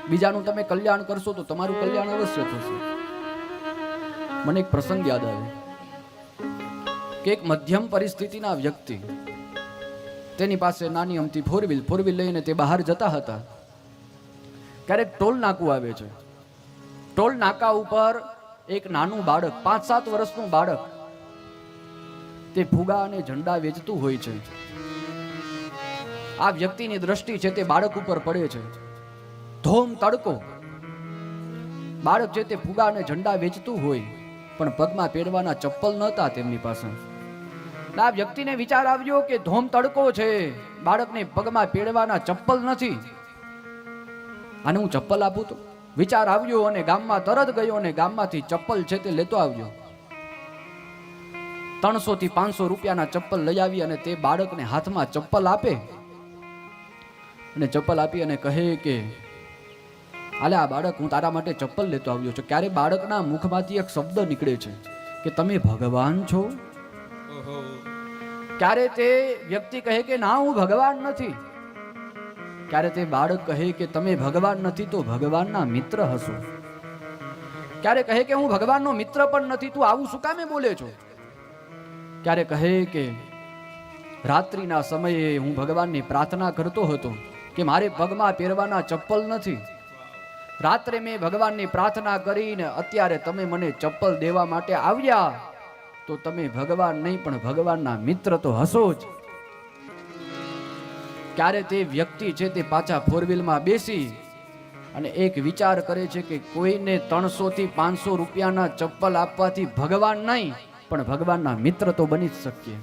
બીજાનું તમે કલ્યાણ કરશો તો તમારું કલ્યાણ અવશ્ય થશે. મને એક પ્રસંગ યાદ આવે કે એક મધ્યમ પરિસ્થિતિના વ્યક્તિ, તેની પાસે નાની અમથી ફોર વ્હીલ લઈને તે બહાર જતા હતા. ક્યારેક ટોલ નાકું આવે છે. ટોલ નાકા ઉપર એક નાનું બાળક, 5-7 વર્ષનું બાળક, તે ફુગા અને ઝંડા વેચતું હોય છે. આ વ્યક્તિની દ્રષ્ટિ છે તે બાળક ઉપર પડે છે. ધોમ તડકો, બાળક છે તે ફુગા અને ઝંડા વેચતું હોય, પણ પગમાં પહેરવાના ચપ્પલ નહોતા તેમની પાસે. આ વ્યક્તિને વિચાર આવ્યો કે ધોમ તડકો છે, બાળકને પગમાં પહેરવાના ચપ્પલ નથી, આને હું ચપ્પલ આપું તો. વિચાર આવ્યો અને ગામમાં તરત ગયો અને ગામમાંથી ચપ્પલ છે તે લેતો આવ્યો. 300 થી 500 રૂપિયાના ચપ્પલ લઈ આવી અને તે બાળકને હાથમાં ચપ્પલ આપે અને ચપ્પલ આપી અને કહે કે આલે આ બાળક, હું તારા માટે ચપ્પલ લેતો આવ્યો છું. ક્યારે બાળકના મુખમાંથી એક શબ્દ નીકળે છે કે તમે ભગવાન છો. ક્યારે તે વ્યક્તિ કહે કે ના, હું ભગવાન નથી. ક્યારે તે બાળક કહે કે તમે ભગવાન નથી તો ભગવાનના મિત્ર હશો. ક્યારે કહે કે હું ભગવાનનો મિત્ર પણ નથી, તું આવું શું કામે બોલે છો. ક્યારે કહે કે રાત્રિના સમયે હું ભગવાનની પ્રાર્થના કરતો હતો કે મારે પગમાં પહેરવાના ચપ્પલ નથી. રાત્રે મેં ભગવાનની પ્રાર્થના કરીને અત્યારે તમે મને ચપ્પલ દેવા માટે આવ્યા, તો તમે ભગવાન નહીં પણ ભગવાનના મિત્ર તો હશો જ. ક્યારે તે વ્યક્તિ છે તે પાછા ફોર વ્હીલમાં બેસી અને એક વિચાર કરે છે કે કોઈને 300 થી 500 રૂપિયાના ચપ્પલ આપવાથી ભગવાન નહીં પણ ભગવાનના મિત્ર તો બની જ શકીએ.